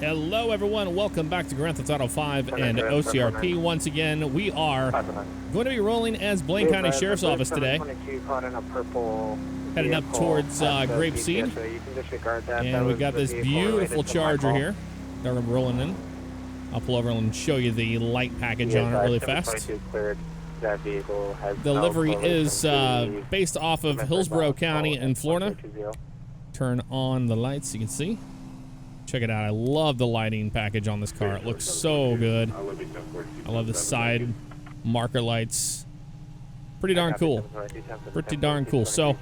Hello, everyone. Welcome back to Grand Theft Auto 5 and OCRP. Once again, we are going to be rolling as Blaine County Sheriff's Office today. Heading up towards Grapeseed. And we've got this beautiful Charger here that we're rolling in. I'll pull over and show you the light package on it really fast. The livery is based off of Hillsborough County in Florida. Turn on the lights so you can see. Check it out. I love the lighting package on this car. It looks so good. I love the side marker lights. Pretty darn cool. Pretty darn cool. So,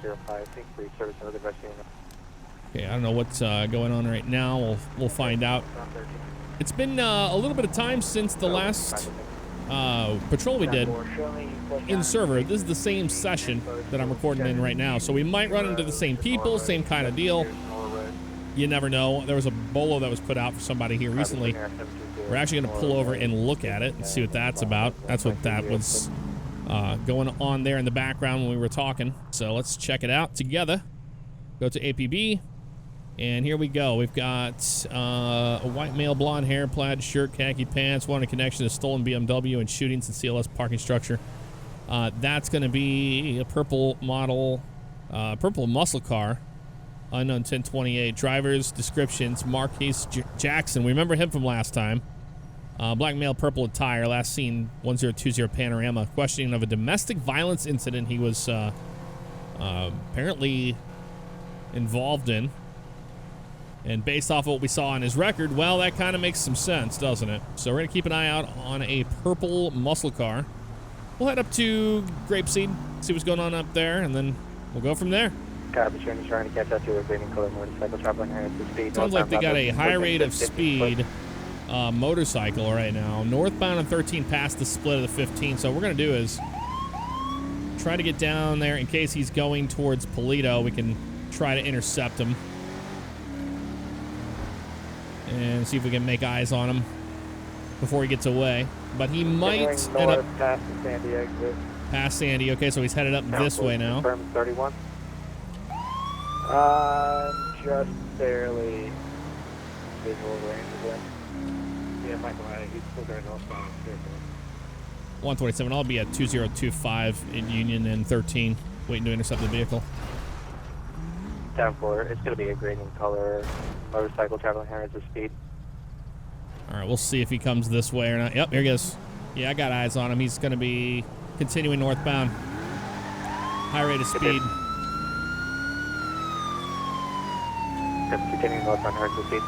okay, I don't know what's going on right now. We'll find out. It's been a little bit of time since the last patrol we did in server. This is the same session that I'm recording in right now. So we might run into the same people, same kind of deal. You never know. There was a bolo that was put out for somebody here recently. We're actually going to pull over and look at it and see what that's about. That's what that was going on there in the background when we were talking. So let's check it out together. Go to APB. And here we go. We've got a white male, blonde hair, plaid shirt, khaki pants, wanted connection to stolen BMW and shootings and CLS parking structure. That's going to be a purple model, purple muscle car. Unknown 1028. Drivers, descriptions, Marquise Jackson. We remember him from last time. Black male, purple attire. Last seen 1020 Panorama. Questioning of a domestic violence incident he was apparently involved in. And based off of what we saw on his record, well, that kind of makes some sense, doesn't it? So we're going to keep an eye out on a purple muscle car. We'll head up to Grapeseed, see what's going on up there, and then we'll go from there. Trying to catch up to a green color motorcycle traveling here at the speed. Sounds like they got a high rate of speed motorcycle right now. Northbound on 13 past the split of the 15. So what we're going to do is try to get down there in case he's going towards Polito. We can try to intercept him and see if we can make eyes on him before he gets away. But he might end up past the Sandy exit. Past Sandy. Okay, so he's headed up this way now. 31. Just barely visual range of him. Yeah, Michael, he's still there northbound. 127. I'll be at 2025 in Union and 13, waiting to intercept the vehicle. 10-4. It's going to be a green color motorcycle traveling here at the speed. All right, we'll see if he comes this way or not. Yep, here he goes. Yeah, I got eyes on him. He's going to be continuing northbound. High rate of speed. Continuing northbound here at the speed.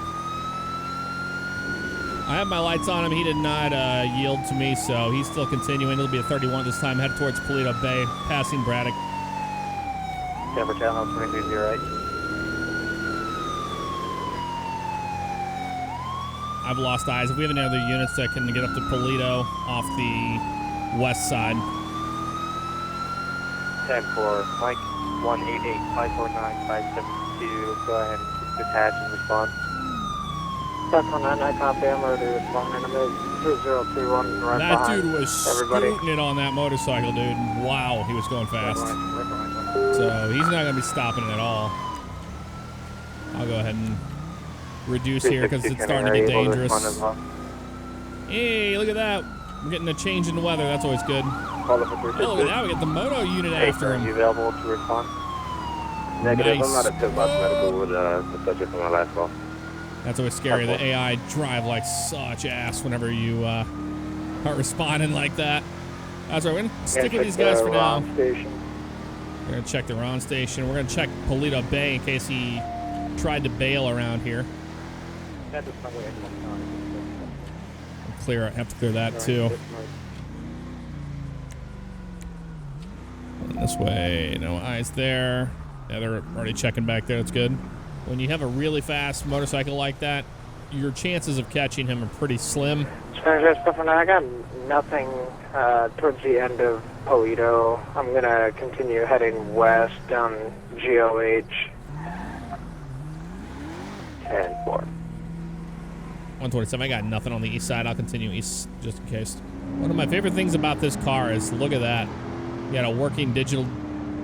I have my lights on him. He did not yield to me, so he's still continuing. It'll be a 31 this time. Head towards Polito Bay, passing Braddock. Denver Channel 23 right. I've lost eyes. If we have any other units that can get up to Polito off the west side. 10-4. Mike 188-549-572. Go ahead and detach and respond. 549, I copy. I'm ready to respond in a minute. 2021 right that behind. Dude was scooting it on that motorcycle, dude. Wow, he was going fast. So he's not going to be stopping it at all. I'll go ahead and reduce here because it's starting to get dangerous. Hey, look at that. I'm getting a change in the weather. That's always good. Oh, look at that. We got the moto unit after him. Are you available to respond? Negative. Nice. I'm not at tip box medical with the subject from my last call. That's always scary. The AI drive like such ass whenever you are responding like that. That's right. We're going to stick with these guys for now. We're going to check the Ron station. We're going to check Polito Bay in case he tried to bail around here. Have to clear that too. This way, no eyes there. Yeah, they're already checking back there. That's good. When you have a really fast motorcycle like that, your chances of catching him are pretty slim. I got nothing towards the end of Polito. I'm going to continue heading west down GOH. 10-4. 127, I got nothing on the east side. I'll continue east just in case. One of my favorite things about this car is, look at that. You got a working digital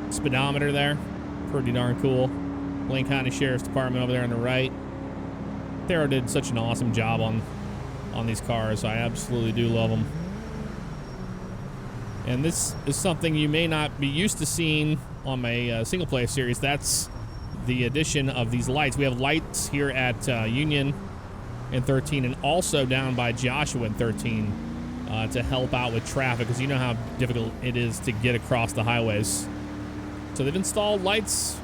speedometer there. Pretty darn cool. Blaine County Sheriff's Department over there on the right. Thero did such an awesome job on these cars. I absolutely do love them. And this is something you may not be used to seeing on my single player series. That's the addition of these lights. We have lights here at Union in 13 and also down by Joshua in 13 to help out with traffic, because you know how difficult it is to get across the highways. So they've installed lights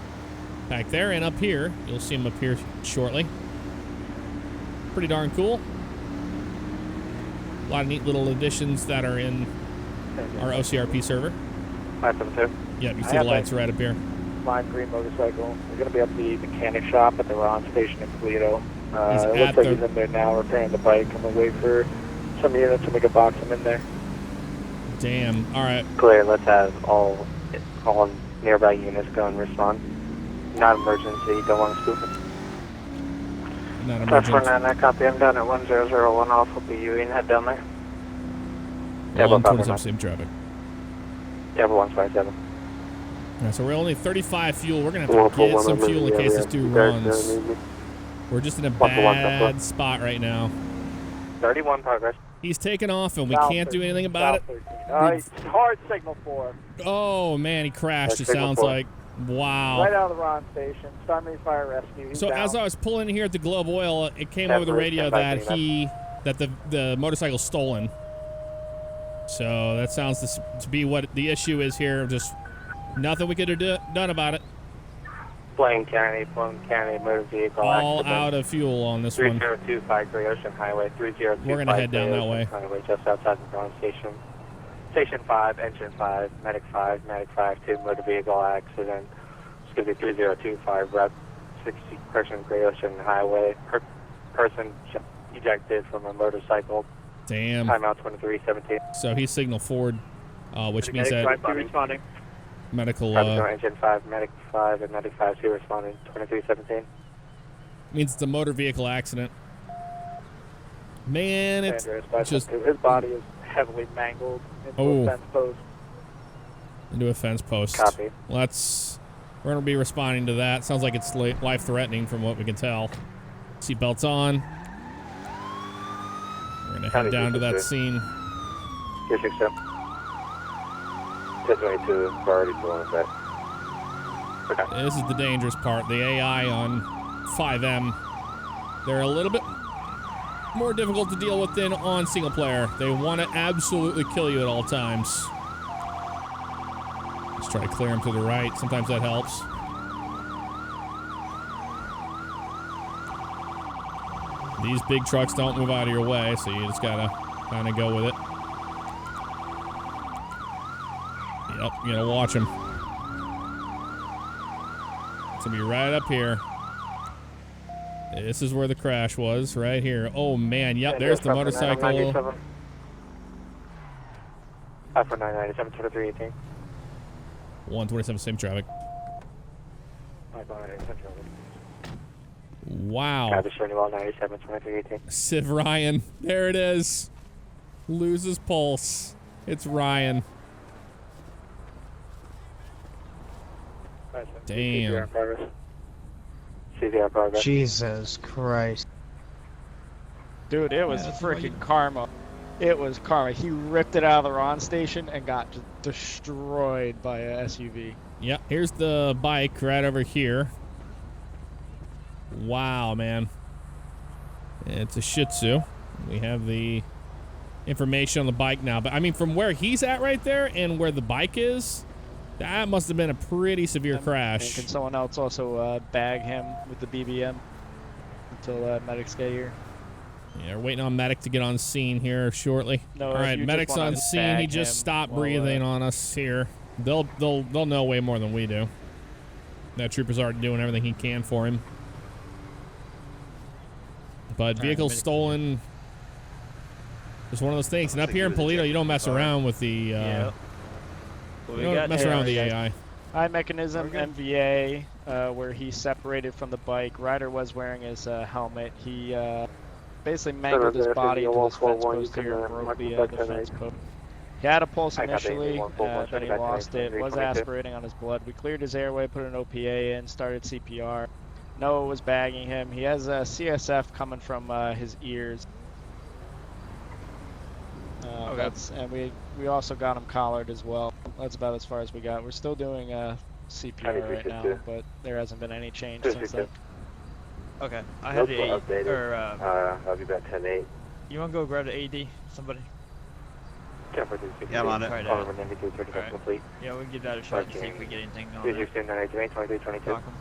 back there and up here. You'll see them up here shortly. Pretty darn cool. A lot of neat little additions that are in our OCRP server. 572. Yeah, you see the lights right up here. Lime green motorcycle. We're going to be at the mechanic shop at the Ron station in Toledo. He's It at looks like the- he's in there now repairing the bike. I'm going to wait for some units to make a box him in there. Damn. All right. Clear, let's have all nearby units go and respond. Not emergency, don't want to spook it. Not That's emergent. 49, I copy. I'm down at 1001 off. Will be you and head down there. Yeah, All on about 27 509. same traffic. Yeah, 157. All right, so we're only 35 fuel. We're going to have to get some fuel in case this dude runs. We're just in a bad spot right now. 31 progress. He's taken off, and we can't do anything about it. Hard signal 4. Oh, man, he crashed, it Signal sounds four. like. Wow. Right out of the Ron station. Stormy Fire Rescue. He's So down. as I was pulling in here at the Globe Oil, it came over the Definitely radio stand by that the motorcycle's stolen. So that sounds to be what the issue is here. Just nothing we could have done about it. Blaine County, motor vehicle All accident. out of fuel on this one. 3025 Gray Ocean Highway, 3025 We're gonna head down Gray that Ocean way. Highway, just outside the Brown Station. Station 5, Engine 5, Medic 5, 2, motor vehicle accident. It's going to be 3025 Rep 60 person Gray Ocean Highway. Person ejected from a motorcycle. Damn. Timeout 2317. So he signaled forward, which means that responding. medical Engine 5, Medic 5, and Medic 5 2 responding 2317. means it's a motor vehicle accident. Man, it's just His body is heavily mangled into Oh. a fence post. into a fence post. Copy. We're going to be responding to that. Sounds like it's life-threatening from what we can tell. Seatbelts on. We're going to head down to that scene. 267. 1022 priority to one effect. Okay. This is the dangerous part. The AI on 5M, they're a little bit more difficult to deal with than on single player. They want to absolutely kill you at all times. Let's try to clear them to the right. Sometimes that helps. These big trucks don't move out of your way, so you just gotta kind of go with it. Yep, you gotta watch them. It's gonna be right up here. This is where the crash was, right here. Oh man, yep, there's the motorcycle. 54997 2318. 127, same traffic. Wow. Travis Renewal 97 2318. Civ Ryan. There it is. Loses pulse. It's Ryan. Damn. CVR progress. Jesus Christ. Dude, it was freaking karma. It was karma. He ripped it out of the Ron station and got destroyed by a SUV. Yep, here's the bike right over here. Wow, man. It's a Shih Tzu. We have the information on the bike now. But, I mean, from where he's at right there and where the bike is, that must have been a pretty severe And crash. can someone else also bag him with the BBM until medics get here? Yeah, we're waiting on Medic to get on scene here shortly. No, All if right, you just Medic's wanna on scene. He bag just him stopped while, breathing on us here. They'll know way more than we do. That trooper's already doing everything he can for him. But vehicle stolen. Just one of those things. And up here in Polito, you don't mess around with the. You don't mess around with the AI. Eye mechanism, MVA, where he separated from the bike. Rider was wearing his helmet. He basically mangled his body into this fence post here and broke the fence post. He had a pulse initially, then he lost it, was aspirating on his blood. We cleared his airway, put an OPA in, started CPR. Noah was bagging him. He has a CSF coming from his ears. Okay. And we also got him collared as well. That's about as far as we got. We're still doing CPR right now, but there hasn't been any change since then. Okay. I had the updated. I'll be back 10-8. You want to go grab the AD? Somebody? Yeah, I'm on it. Right, Call number 92, complete. Yeah, we can give that a shot and see if we get anything on there. 2322. Talk 'em.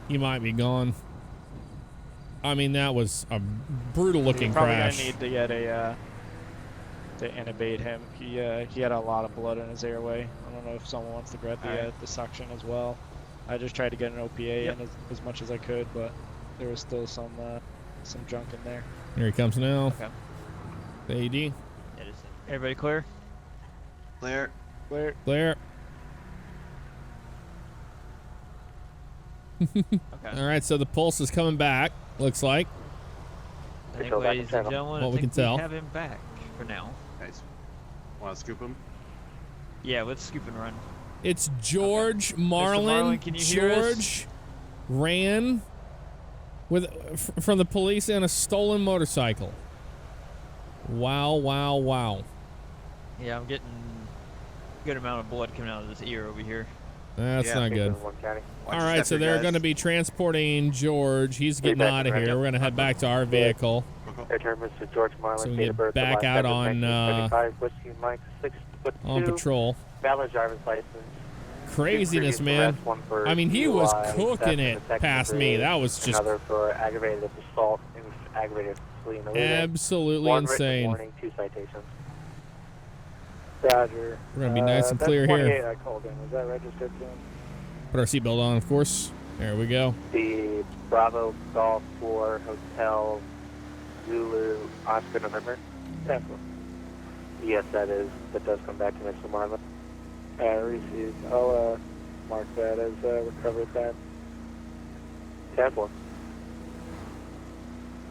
He might be gone. I mean, that was a brutal looking Probably crash. gonna need to get a to intubate him. He had a lot of blood in his airway. I don't know if someone wants to grab the suction as well. I just tried to get an OPA in as much as I could, but there was still some junk in there. Here he comes now. Okay. The AD. Yeah, everybody clear? Clear. Clear. Clear. Okay. All right, so the pulse is coming back, looks like. I think, ladies and gentlemen, What we can tell. We have him back for now. Nice. Want to scoop him? Yeah, let's scoop and run. It's George Okay. Marlin. Mr. Marlin, can you hear us? George ran from the police in a stolen motorcycle. Wow, wow, wow. Yeah, I'm getting a good amount of blood coming out of this ear over here. That's not good. Watch All your right, step so here, they're guys. going to be transporting George. He's getting back out of to here. We're going to head back to our vehicle. Return Mr. George Marlin, So we date get of birth, back July out 7th, on, 1975, Whiskey Mike, 6'2", On patrol. valid driver's license. Craziness, Previous man. arrests, one for I mean, he was DUI, cooking theft in it the second past me. degree, That was just another for aggravated assault and aggravated fleeing illegal. absolutely One written insane. warning, 2 citations. Roger. We're going to be nice and clear that's 28 here. I called in. Was that registered to him? Put our seatbelt on, of course. There we go. The Bravo Golf 4 Hotel Zulu Oscar November. Yes, that is. That does come back to Mr. Marlin. Received. I'll mark that as recovered that. 10-4.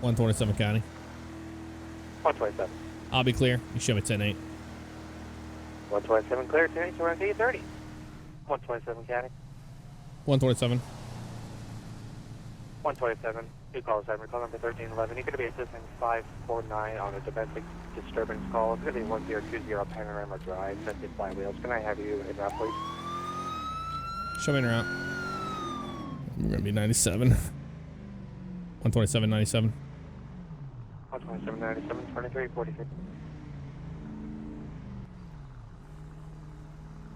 127 County. 127. I'll be clear. You show me 10-8. 127 clear. 10-8 to around 30. 127 County. 127. 127. Two calls, call number 1311. You're going to be assisting 549 on a domestic disturbance call. It's going to be 1020 Panorama Drive, Sensitive Flywheels. Can I have you in route, please? Show me in route. We're going to be 97. 127, 97. 127, 97, 23, 43.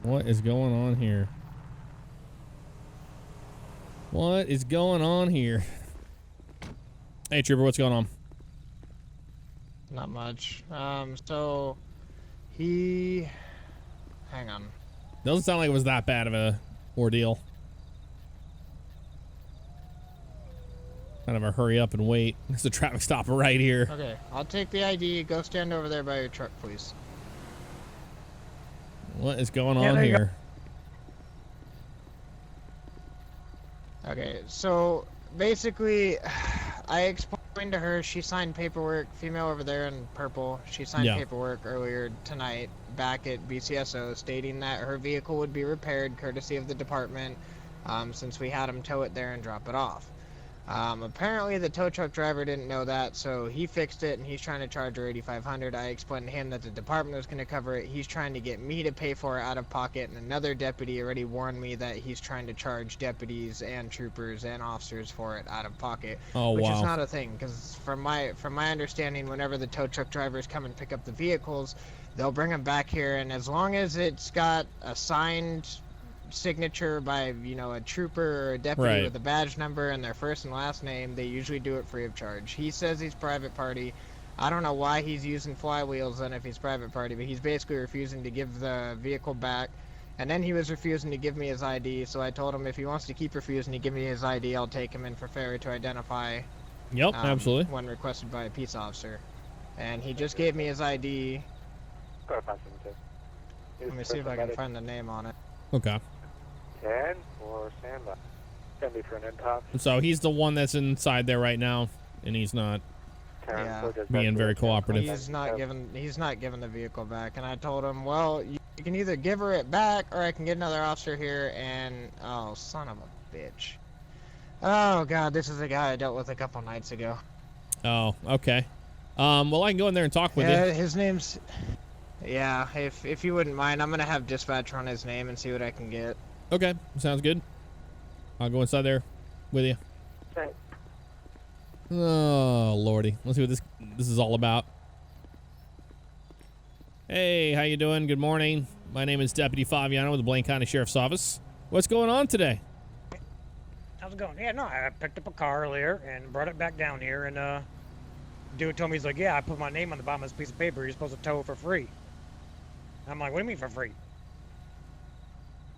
What is going on here? What is going on here? Hey, Trooper, what's going on? Not much. So he... Hang on. Doesn't sound like it was that bad of a ordeal. Kind of a hurry up and wait. There's a traffic stop right here. Okay, I'll take the ID. Go stand over there by your truck, please. What is going on here? Okay, so basically, I explained to her, she signed paperwork, female over there in purple, she signed paperwork earlier tonight back at BCSO stating that her vehicle would be repaired courtesy of the department since we had them tow it there and drop it off. Apparently the tow truck driver didn't know that, so he fixed it and he's trying to charge her $8,500. I explained to him that the department was going to cover it. He's trying to get me to pay for it out of pocket, and another deputy already warned me that he's trying to charge deputies and troopers and officers for it out of pocket. Oh, which wow. is not a thing, because from my understanding, whenever the tow truck drivers come and pick up the vehicles, they'll bring them back here, and as long as it's got a signed signature by, you know, a trooper or a deputy with a badge number and their first and last name, they usually do it free of charge. He says he's private party. I don't know why he's using flywheels then if he's private party, but he's basically refusing to give the vehicle back. And then he was refusing to give me his ID, so I told him if he wants to keep refusing to give me his ID, I'll take him in for failure to identify. Yep, absolutely. When requested by a peace officer. And he just gave me his ID. Let me see if I can find the name on it. Okay. 10 for standby. 10 for an top. So he's the one that's inside there right now, and he's not being very cooperative. He's not giving the vehicle back, and I told him, well, you can either give her it back, or I can get another officer here. And oh, son of a bitch! Oh god, this is the guy I dealt with a couple nights ago. Oh, okay. Well, I can go in there and talk with Yeah, you. his name's... Yeah, if you wouldn't mind, I'm gonna have dispatch run his name and see what I can get. Okay, sounds good. I'll go inside there with you. Thanks. Oh, lordy. Let's see what this is all about. Hey, how you doing? Good morning. My name is Deputy Favignano with the Blaine County Sheriff's Office. What's going on today? How's it going? Yeah, no, I picked up a car earlier and brought it back down here, and dude told me, he's like, yeah, I put my name on the bottom of this piece of paper. You're supposed to tow it for free. I'm like, what do you mean for free?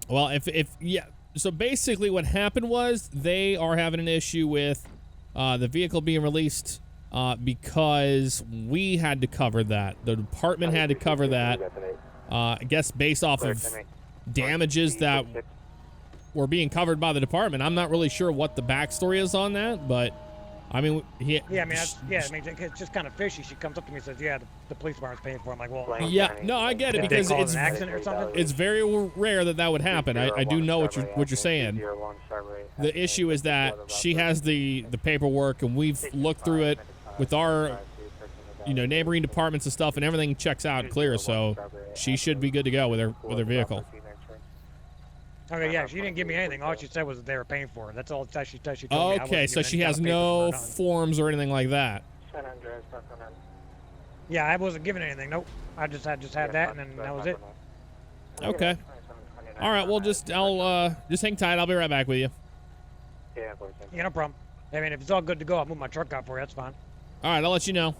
Well, yeah. So basically what happened was they are having an issue with the vehicle being released because we had to cover that. The department had to cover that. I guess based off of damages that were being covered by the department. I'm not really sure what the backstory is on that, but I mean, yeah, I mean, it's just kind of fishy. She comes up to me and says, yeah, the police department's paying for it. I'm like, well, yeah, no, I get it because it's an accident or something. It's very rare that would happen. I do know what you're saying. The issue is that she has the paperwork, and we've looked through it with our neighboring departments and stuff, and everything checks out clear. So she should be good to go with her vehicle. Okay, yeah, she didn't give me anything. All she said was that they were paying for it. That's all she told me. Okay, so she has no forms or anything like that. Yeah, I wasn't given anything. Nope. I just had that, and then that was it. Okay. All right. Well, I'll just hang tight. I'll be right back with you. Yeah, no problem. I mean, if it's all good to go, I'll move my truck out for you. That's fine. All right, I'll let you know.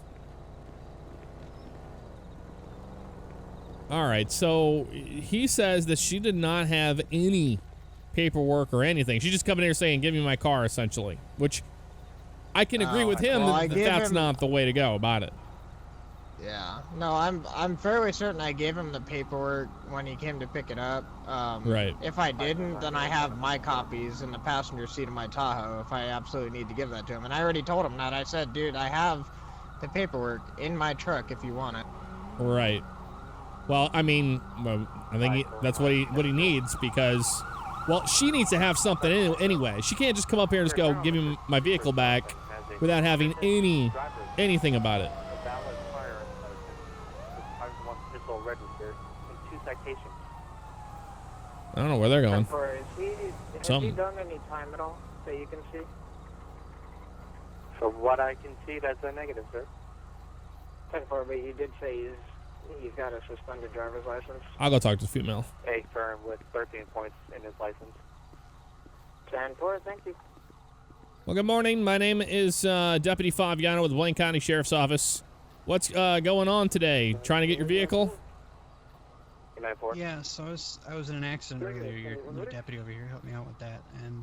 All right, so he says that she did not have any paperwork or anything. She's just coming here saying, give me my car, essentially. Which I can agree with him that that's not the way to go about it. Yeah. No, I'm fairly certain I gave him the paperwork when he came to pick it up. Right. If I didn't, then I have my copies in the passenger seat of my Tahoe if I absolutely need to give that to him. And I already told him that. I said, dude, I have the paperwork in my truck if you want it. Right. Well, I mean, I think that's what he needs because, well, she needs to have something anyway. She can't just come up here and just go, give me my vehicle back without having anything about it. I don't know where they're going. Has he done any time at all that you can see? From what I can see, that's a negative, sir. 10-4, but you did say he's got a suspended driver's license. I'll go talk to the female. A firm with 13 points in his license. 10-4, thank you. Well, good morning. My name is Deputy Favignano with the Blaine County Sheriff's Office. What's going on today? Trying to get your vehicle? Yeah, so I was in an accident earlier. Your little deputy over here helped me out with that, and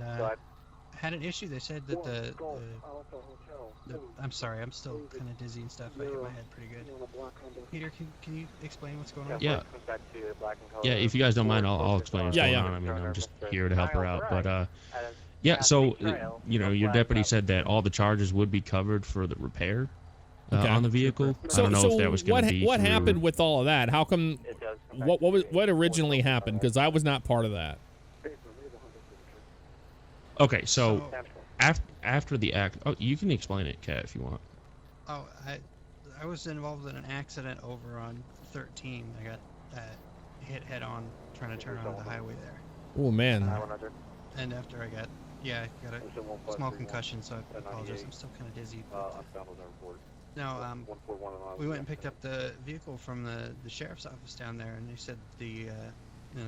had an issue. They said that I'm sorry, I'm still kind of dizzy and stuff. I hit my head pretty good. Peter, can you explain what's going on? Yeah. Yeah, if you guys don't mind, I'll explain what's going on. I mean, I'm just here to help her out. But yeah, so your deputy said that all the charges would be covered for the repair on the vehicle. So, I don't know if that was going to be what through... happened with all of that? How come? What originally happened? Because I was not part of that. Okay, so after the act, you can explain it, Kat, if you want. Oh, I was involved in an accident over on 13. I got hit head on trying to turn onto the highway there. Oh man. And after I got a small concussion, so I apologize. I'm still kind of dizzy. No, we went and picked up the vehicle from the sheriff's office down there, and they said the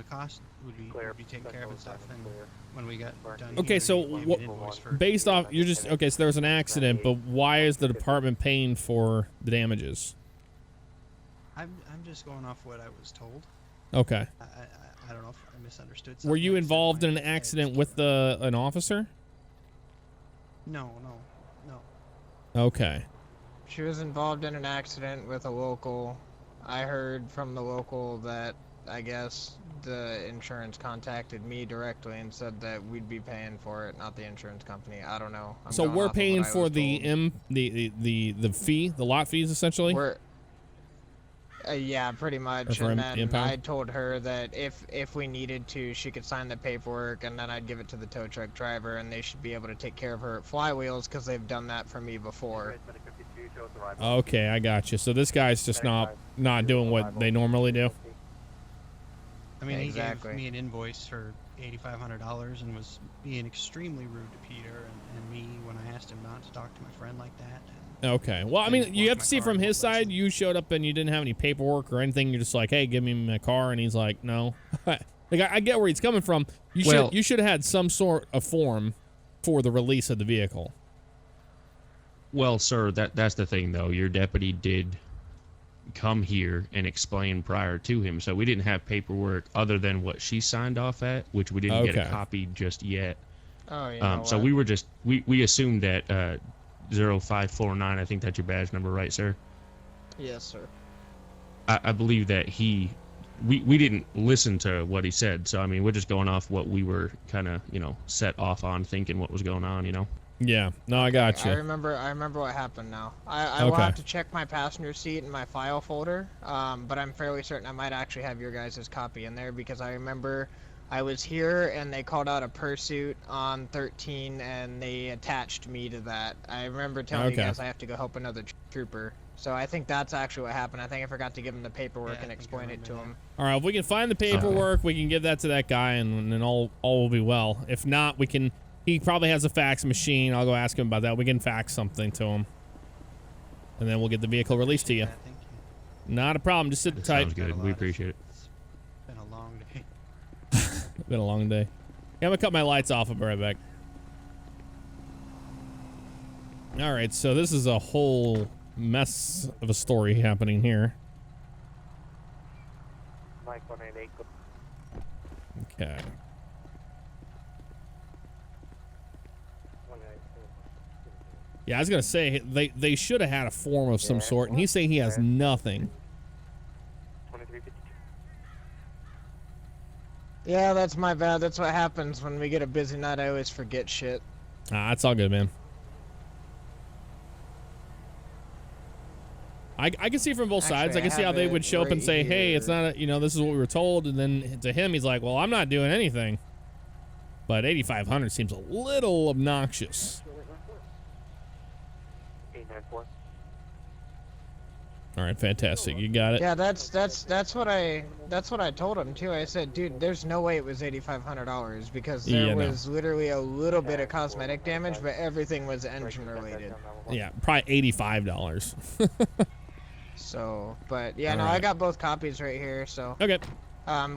cost would be taken care of and stuff. And when we got done, okay, so based off so there was an accident, but why is the department paying for the damages? I'm just going off what I was told. Okay. I don't know if I misunderstood something. Were you involved in an accident with an officer? No. Okay. She was involved in an accident with a local. I heard from the local that I guess the insurance contacted me directly and said that we'd be paying for it, not the insurance company. I don't know. So we're paying for the fee, the lot fees, essentially. Yeah, pretty much. for And the then impound? I told her that if we needed to, she could sign the paperwork, and then I'd give it to the tow truck driver, and they should be able to take care of her flywheels because they've done that for me before. Okay, I got you. So this guy's just not doing what they normally do. I mean, Exactly. he gave me an invoice for $8,500 and was being extremely rude to Peter and me when I asked him not to talk to my friend like that. Okay. Well, I mean, you have to see from his side. You showed up and you didn't have any paperwork or anything. You're just like, hey, give me my car. And he's like, no. Like, I get where he's coming from. You should have had some sort of form for the release of the vehicle. Well, sir, that's the thing, though. Your deputy did come here and explain prior to him, so we didn't have paperwork other than what she signed off at, which we didn't get a copy just yet. Oh, yeah. So we were just we assumed that 0549. I think that's your badge number, right, sir? Yes, sir. I believe that we didn't listen to what he said, so I mean we're just going off what we were kind of set off on, thinking what was going on. Yeah, no, I got you. I remember what happened now. I will have to check my passenger seat and my file folder, but I'm fairly certain I might actually have your guys' copy in there because I remember I was here and they called out a pursuit on 13 and they attached me to that. I remember telling you guys I have to go help another trooper. So I think that's actually what happened. I think I forgot to give him the paperwork and explain it to him. All right, if we can find the paperwork, we can give that to that guy and then all will be well. If not, we can... He probably has a fax machine. I'll go ask him about that. We can fax something to him. And then we'll get the vehicle released to you. Thank you. Not a problem. Just sit tight. Sounds good. We appreciate it. It's been a long day. Been a long day. Yeah, I'm going to cut my lights off. I'll be right back. All right, so this is a whole mess of a story happening here. Mike 188. Okay. Yeah, I was gonna say they should have had a form of some sort, and he's saying he has nothing. Yeah, that's my bad. That's what happens when we get a busy night. I always forget shit. It's all good, man. I can see from both sides. I can see how they would show up and say, hey, it's not a, this is what we were told, and then to him he's like, well, I'm not doing anything. But 8,500 seems a little obnoxious. 894. All right, fantastic. You got it. Yeah, that's what I told him too. I said, dude, there's no way it was $8,500 because there was literally a little bit of cosmetic damage, but everything was engine related. Yeah, probably $85. So, but yeah, no, I got both copies right here. So okay.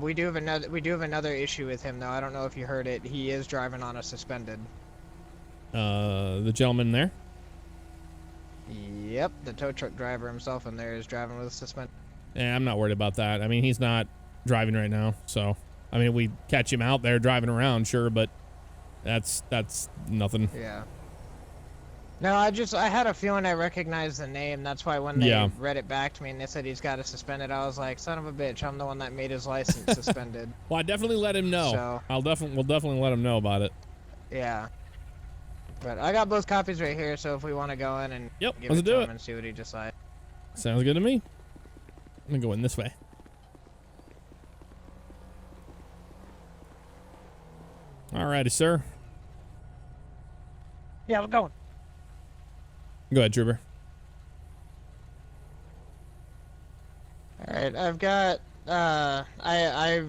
We do have another issue with him though. I don't know if you heard it. He is driving on a suspended. The gentleman there. Yep, the tow truck driver himself in there is driving with a suspended. Yeah, I'm not worried about that. I mean, he's not driving right now, so I mean, we catch him out there driving around, sure, but that's nothing. Yeah. No, I had a feeling I recognized the name. That's why when they read it back to me and they said he's got it suspended, I was like, son of a bitch, I'm the one that made his license suspended. Well, I definitely let him know. So, we'll definitely let him know about it. Yeah. But I got both copies right here, so if we want to go in and give it to him and see what he decides. Sounds good to me. I'm gonna go in this way. Alrighty, sir. Yeah, we're going. Go ahead, Trooper. Alright, I've got, I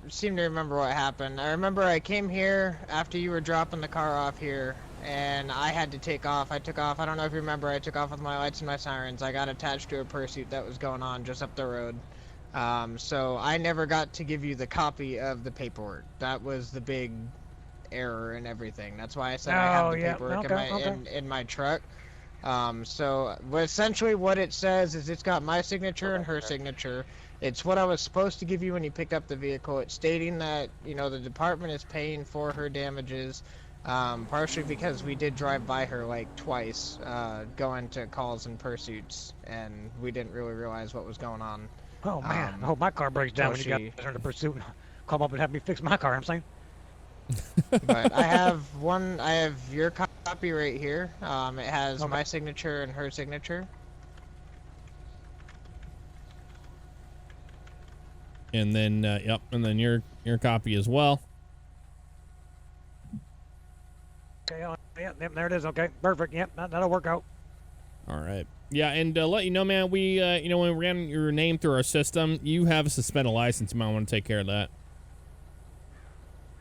seem to remember what happened. I remember I came here after you were dropping the car off here, and I had to take off. I took off, I don't know if you remember, I took off with my lights and my sirens. I got attached to a pursuit that was going on just up the road. So I never got to give you the copy of the paperwork. That was the big error and everything. That's why I said I have the paperwork in my truck. So essentially what it says is it's got my signature and her signature. It's what I was supposed to give you when you picked up the vehicle. It's stating that, the department is paying for her damages, partially because we did drive by her like twice, going to calls and pursuits, and we didn't really realize what was going on. Oh man, I hope my car breaks down when you got her in the pursuit. Come up and have me fix my car, I'm saying. But I have your copy right here. It has my signature and her signature. And then, yep, and then your copy as well. Okay, yep, there it is. Okay, perfect. Yep, that'll work out. All right. Yeah, and let you know, man, we, you know, when we ran your name through our system, you have a suspended license. You might want to take care of that.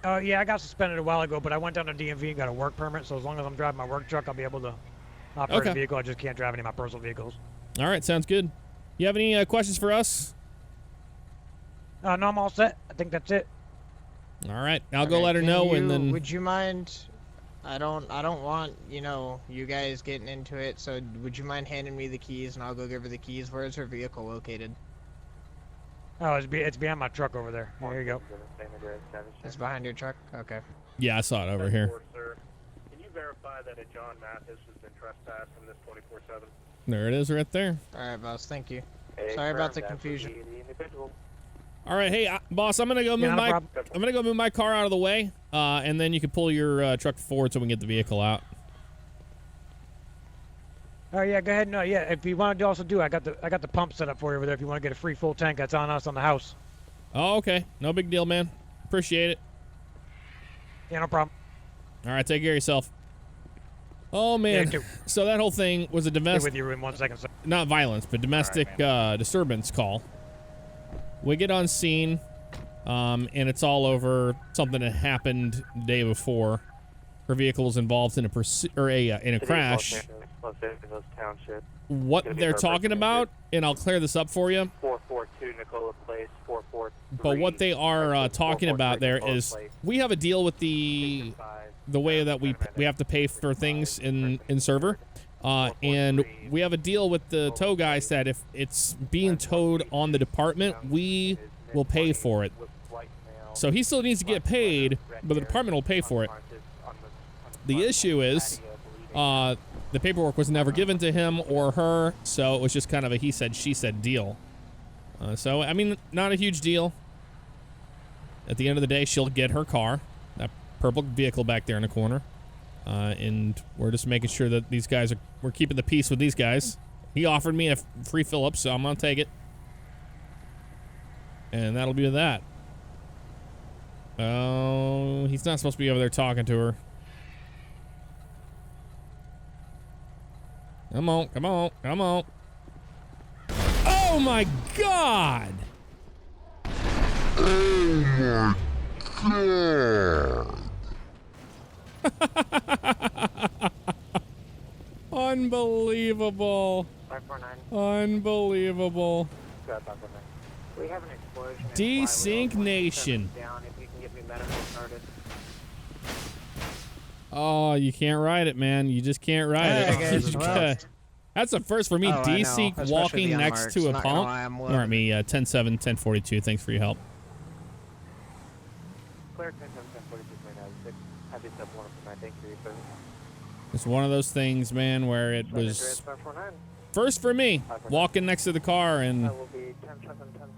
Yeah, I got suspended a while ago, but I went down to DMV and got a work permit, so as long as I'm driving my work truck, I'll be able to operate a vehicle. I just can't drive any of my personal vehicles. All right, sounds good. You have any questions for us? No, I'm all set. I think that's it. All right, I'll go let her know, and then... Would you mind... I don't want, you know, you guys getting into it, so would you mind handing me the keys and I'll go give her the keys? Where is her vehicle located? Oh, it's behind my truck over there. Here you go. It's behind your truck? Okay. Yeah, I saw it over here. Sir, can you verify that a John Mathis has been trespassed from this 24/7? There it is right there. Alright, boss, thank you. Sorry about the confusion. All right, hey, boss, I'm gonna go move my car out of the way, and then you can pull your truck forward so we can get the vehicle out. Oh yeah, go ahead. No, yeah. If you want to also do, I got the pump set up for you over there. If you want to get a free full tank, that's on us on the house. Oh, okay. No big deal, man. Appreciate it. Yeah, no problem. All right, take care of yourself. Oh man. Yeah, so that whole thing was a domestic. With you in 1 second, sir. Not violence, but domestic disturbance call. We get on scene, and it's all over something that happened the day before. Her vehicle was involved in a crash. What they're talking about, and I'll clear this up for you. 442 Nicola Place, 443. But what they are talking about there is we have a deal with the way that we have to pay for things in server. And we have a deal with the tow guys that if it's being towed on the department, we will pay for it. So he still needs to get paid, but the department will pay for it. The issue is, the paperwork was never given to him or her, so it was just kind of a he said, she said deal. So, I mean, not a huge deal. At the end of the day, she'll get her car, that purple vehicle back there in the corner. And we're just making sure that these guys we're keeping the peace with these guys. He offered me a free fill-up, so I'm gonna take it. And that'll be that. Oh, he's not supposed to be over there talking to her. Come on, come on, come on. Oh my God! Oh my God! Unbelievable. 549. Unbelievable. We have an explosion. Desync Nation. Down if you can get me medical started. Oh, you can't ride it, man. You just can't ride it. That's a first for me. Desync walking next to a pump. All right, me 10-7, 10-42. Thanks for your help. Clear 10-7, 10-42, happy step 1 for 9, thank you for It's one of those things, man, where it was first for me, walking next to the car, and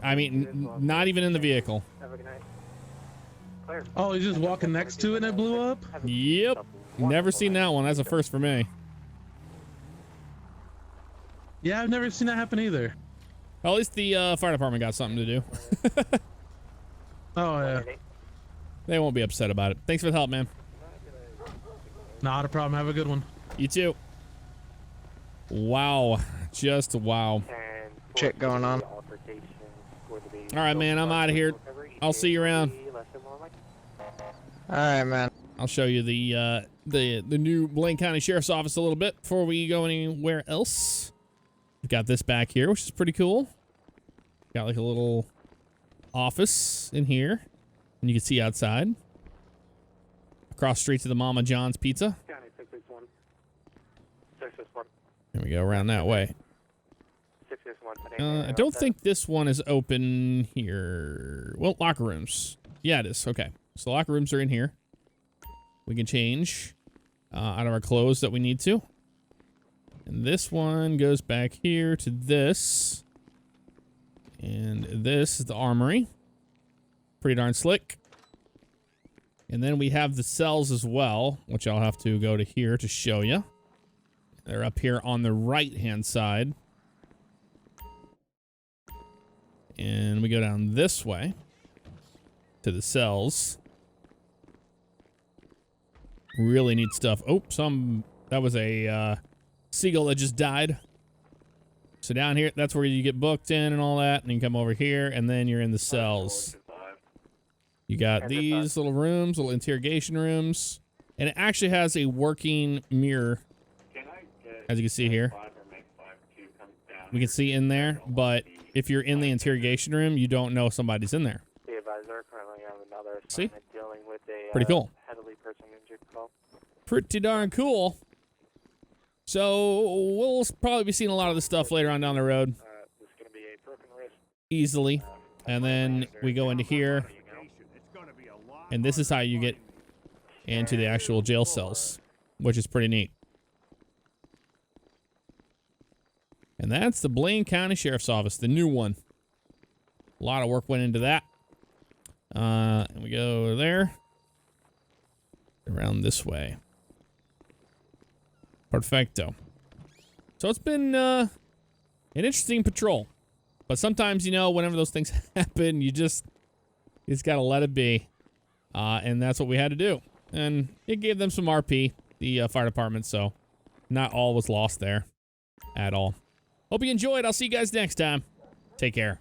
I mean, not even in the vehicle. Oh, he's just walking next to it and it blew up? Yep. Never seen that one. That's a first for me. Yeah, I've never seen that happen either. Well, at least the fire department got something to do. Oh, yeah. They won't be upset about it. Thanks for the help, man. Not a problem. Have a good one. You too. Wow. Just wow. Shit going on. All right, man. I'm out of here. I'll see you around. All right, man. I'll show you the new Blaine County Sheriff's Office a little bit before we go anywhere else. We've got this back here, which is pretty cool. Got like a little office in here, and you can see outside. Across the street to the Mama John's Pizza. There we go, around that way. I don't think this one is open here. Well, locker rooms. Yeah, it is. Okay. So the locker rooms are in here. We can change out of our clothes that we need to. And this one goes back here to this. And this is the armory. Pretty darn slick. And then we have the cells as well, which I'll have to go to here to show you. They're up here on the right-hand side. And we go down this way to the cells. Really neat stuff. Oh, that was a seagull that just died. So down here, that's where you get booked in and all that. And you come over here, and then you're in the cells. You got these little rooms, little interrogation rooms. And it actually has a working mirror, as you can see here. We can see in there, but if you're in the interrogation room, you don't know somebody's in there. The advisor currently on another See? assignment dealing with a Pretty cool. heavily person injured call. Pretty darn cool. So we'll probably be seeing a lot of this stuff later on down the road. This is going to be a broken wrist. Easily. And then we go into here. And this is how you get into the actual jail cells, which is pretty neat. And that's the Blaine County Sheriff's Office, the new one. A lot of work went into that. And we go there. Around this way. Perfecto. So it's been an interesting patrol. But sometimes, you know, whenever those things happen, you just gotta let it be. And that's what we had to do. And it gave them some RP, the fire department, so not all was lost there at all. Hope you enjoyed. I'll see you guys next time. Take care.